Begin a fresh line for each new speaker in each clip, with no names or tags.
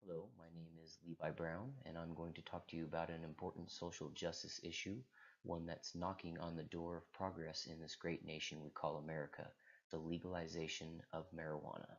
Hello, my name is Levi Brown, and I'm going to talk to you about an important social justice issue, one that's knocking on the door of progress in this great nation we call America, the legalization of marijuana.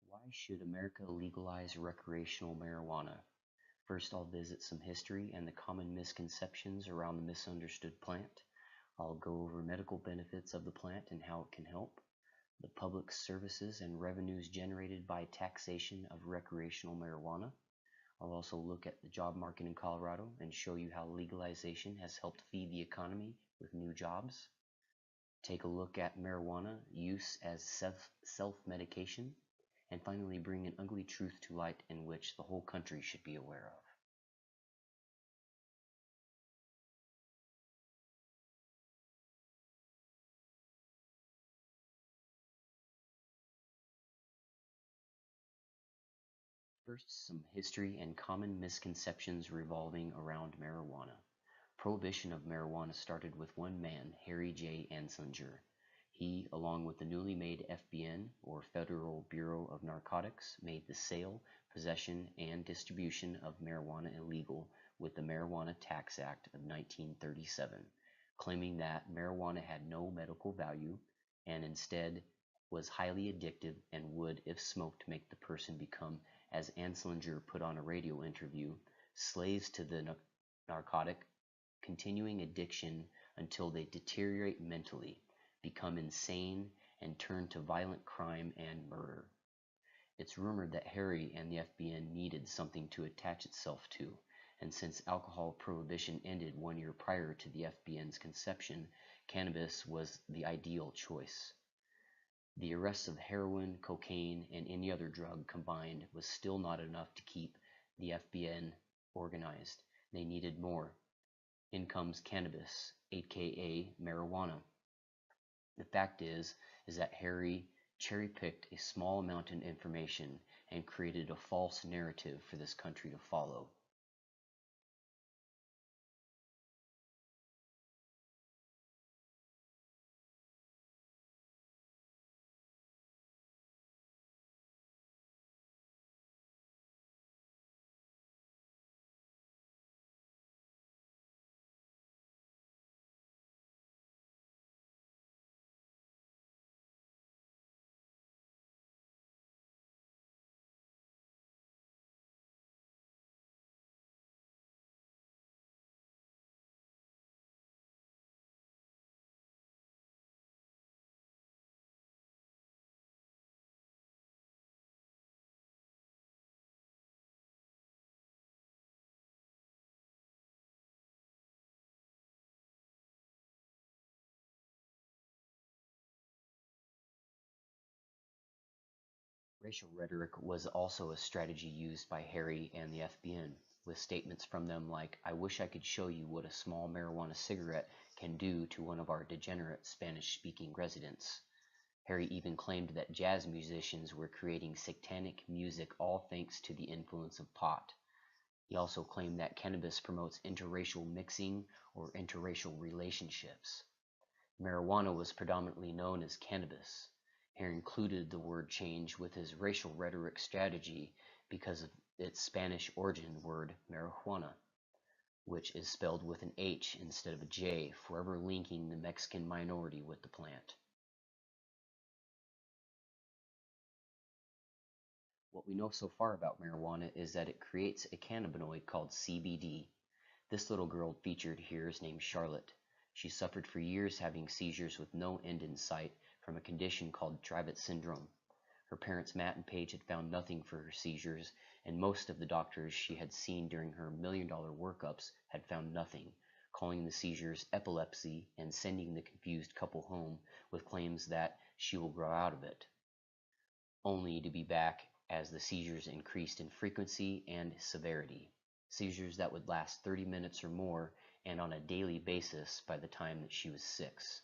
Why should America legalize recreational marijuana? First, I'll visit some history and the common misconceptions around the misunderstood plant. I'll go over medical benefits of the plant and how it can help, the public services and revenues generated by taxation of recreational marijuana. I'll also look at the job market in Colorado and show you how legalization has helped feed the economy with new jobs. Take a look at marijuana use as self-medication, and finally bring an ugly truth to light in which the whole country should be aware of. First, some history and common misconceptions revolving around marijuana. Prohibition of marijuana started with one man, Harry J. Anslinger. He, along with the newly made FBN, or Federal Bureau of Narcotics, made the sale, possession, and distribution of marijuana illegal with the Marijuana Tax Act of 1937, claiming that marijuana had no medical value and instead was highly addictive and would, if smoked, make the person become, as Anslinger put on a radio interview, slaves to the narcotic, continuing addiction until they deteriorate mentally, become insane, and turn to violent crime and murder. It's rumored that Harry and the FBN needed something to attach itself to, and since alcohol prohibition ended 1 year prior to the FBN's conception, cannabis was the ideal choice. The arrests of heroin, cocaine, and any other drug combined was still not enough to keep the FBN organized. They needed more. In comes cannabis, aka marijuana. The fact is that Harry cherry-picked a small amount of information and created a false narrative for this country to follow. Racial rhetoric was also a strategy used by Harry and the FBN, with statements from them like, "I wish I could show you what a small marijuana cigarette can do to one of our degenerate Spanish-speaking residents." Harry even claimed that jazz musicians were creating satanic music all thanks to the influence of pot. He also claimed that cannabis promotes interracial mixing or interracial relationships. Marijuana was predominantly known as cannabis. Hare included the word change with his racial rhetoric strategy because of its Spanish origin word marijuana, which is spelled with an H instead of a J, forever linking the Mexican minority with the plant. What we know so far about marijuana is that it creates a cannabinoid called CBD. This little girl featured here is named Charlotte. She suffered for years having seizures with no end in sight from a condition called Dravet syndrome. Her parents Matt and Paige had found nothing for her seizures, and most of the doctors she had seen during her $1 million workups had found nothing, calling the seizures epilepsy and sending the confused couple home with claims that she will grow out of it, only to be back as the seizures increased in frequency and severity. Seizures that would last 30 minutes or more and on a daily basis by the time that she was 6.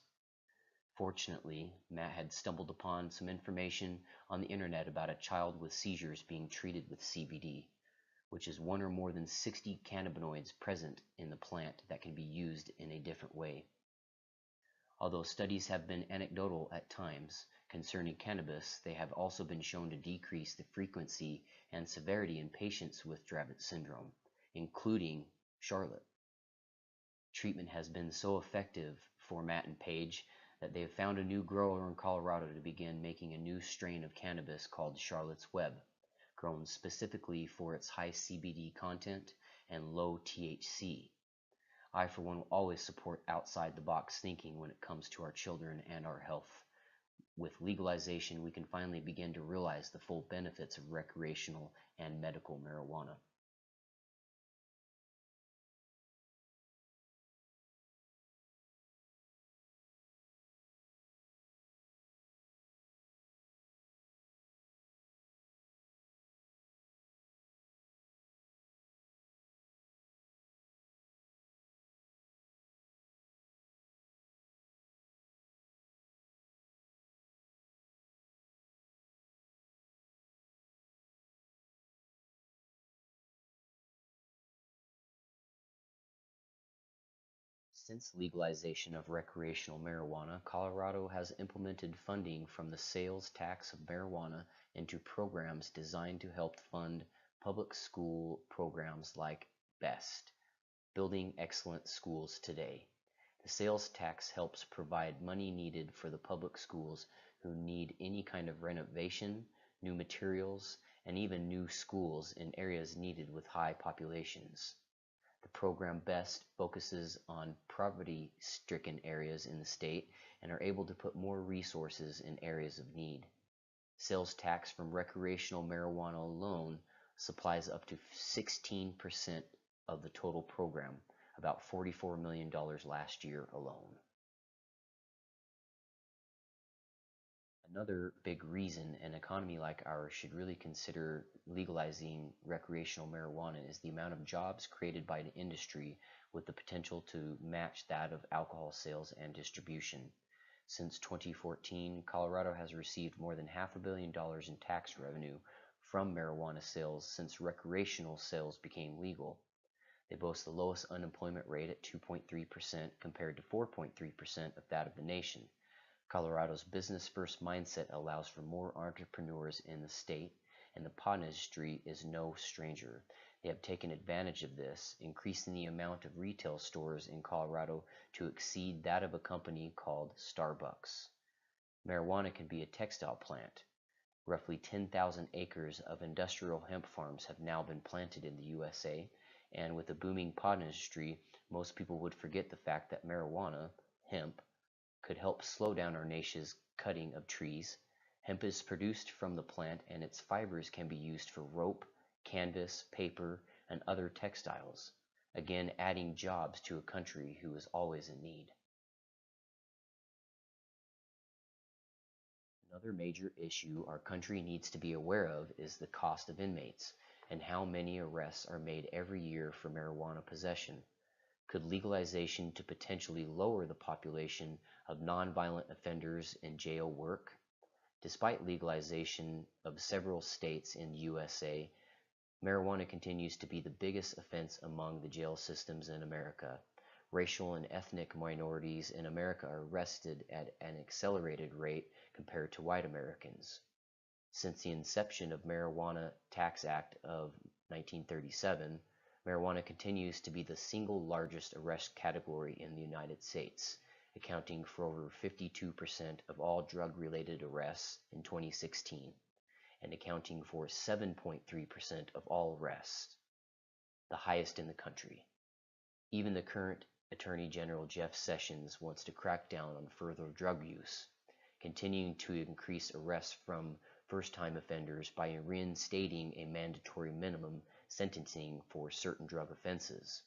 Fortunately, Matt had stumbled upon some information on the internet about a child with seizures being treated with CBD, which is one or more than 60 cannabinoids present in the plant that can be used in a different way. Although studies have been anecdotal at times concerning cannabis, they have also been shown to decrease the frequency and severity in patients with Dravet syndrome, including Charlotte. Treatment has been so effective for Matt and Paige that they have found a new grower in Colorado to begin making a new strain of cannabis called Charlotte's Web, grown specifically for its high CBD content and low THC. I, for one, will always support outside-the-box thinking when it comes to our children and our health. With legalization, we can finally begin to realize the full benefits of recreational and medical marijuana. Since legalization of recreational marijuana, Colorado has implemented funding from the sales tax of marijuana into programs designed to help fund public school programs like BEST, Building Excellent Schools Today. The sales tax helps provide money needed for the public schools who need any kind of renovation, new materials, and even new schools in areas needed with high populations. The program BEST focuses on poverty-stricken areas in the state and are able to put more resources in areas of need. Sales tax from recreational marijuana alone supplies up to 16% of the total program, about $44 million last year alone. Another big reason an economy like ours should really consider legalizing recreational marijuana is the amount of jobs created by the industry with the potential to match that of alcohol sales and distribution. Since 2014, Colorado has received more than $500 million in tax revenue from marijuana sales since recreational sales became legal. They boast the lowest unemployment rate at 2.3% compared to 4.3% of that of the nation. Colorado's business-first mindset allows for more entrepreneurs in the state, and the pot industry is no stranger. They have taken advantage of this, increasing the amount of retail stores in Colorado to exceed that of a company called Starbucks. Marijuana can be a textile plant. Roughly 10,000 acres of industrial hemp farms have now been planted in the USA, and with the booming pot industry, most people would forget the fact that marijuana, hemp, could help slow down our nation's cutting of trees. Hemp is produced from the plant and its fibers can be used for rope, canvas, paper, and other textiles, again adding jobs to a country who is always in need. Another major issue our country needs to be aware of is the cost of inmates and how many arrests are made every year for marijuana possession. Could legalization to potentially lower the population of nonviolent offenders in jail work? Despite legalization of several states in the USA, marijuana continues to be the biggest offense among the jail systems in America. Racial and ethnic minorities in America are arrested at an accelerated rate compared to white Americans. Since the inception of Marijuana Tax Act of 1937, marijuana continues to be the single largest arrest category in the United States, accounting for over 52% of all drug-related arrests in 2016, and accounting for 7.3% of all arrests, the highest in the country. Even the current Attorney General Jeff Sessions wants to crack down on further drug use, continuing to increase arrests from first-time offenders by reinstating a mandatory minimum sentencing for certain drug offenses.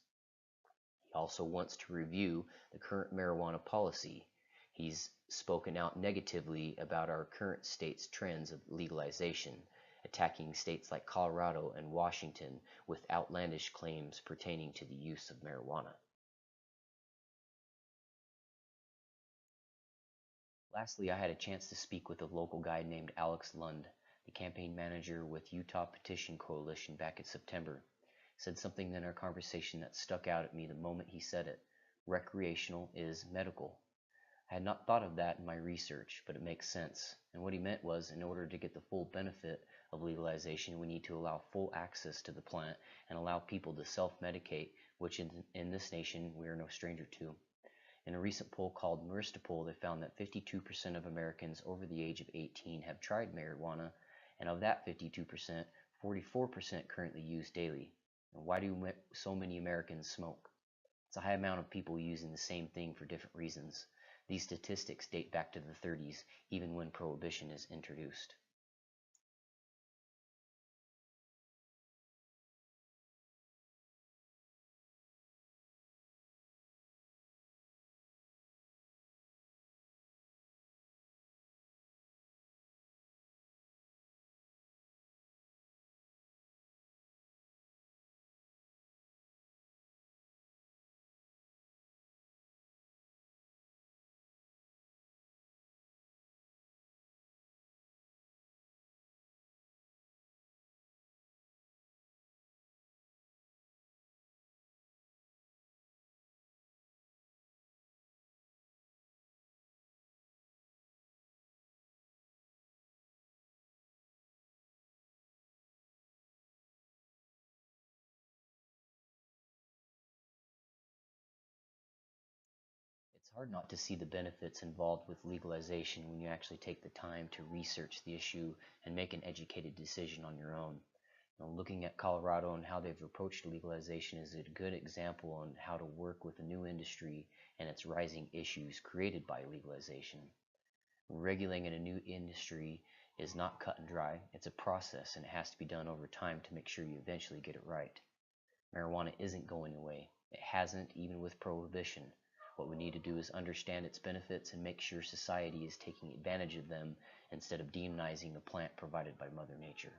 He also wants to review the current marijuana policy. He's spoken out negatively about our current state's trends of legalization, attacking states like Colorado and Washington with outlandish claims pertaining to the use of marijuana. Lastly, I had a chance to speak with a local guy named Alex Lund, the campaign manager with Utah Petition Coalition back in September. He said something in our conversation that stuck out at me the moment he said it. Recreational is medical. I had not thought of that in my research, but it makes sense. And what he meant was, in order to get the full benefit of legalization, we need to allow full access to the plant and allow people to self-medicate, which in this nation we are no stranger to. In a recent poll called Marista Poll, they found that 52% of Americans over the age of 18 have tried marijuana, and of that 52%, 44% currently use daily. And why do so many Americans smoke? It's a high amount of people using the same thing for different reasons. These statistics date back to the 30s, even when prohibition is introduced. It's hard not to see the benefits involved with legalization when you actually take the time to research the issue and make an educated decision on your own. Looking at Colorado and how they've approached legalization is a good example on how to work with a new industry and its rising issues created by legalization. Regulating a new industry is not cut and dry. It's a process, and it has to be done over time to make sure you eventually get it right. Marijuana isn't going away. It hasn't, even with prohibition. What we need to do is understand its benefits and make sure society is taking advantage of them instead of demonizing a plant provided by Mother Nature.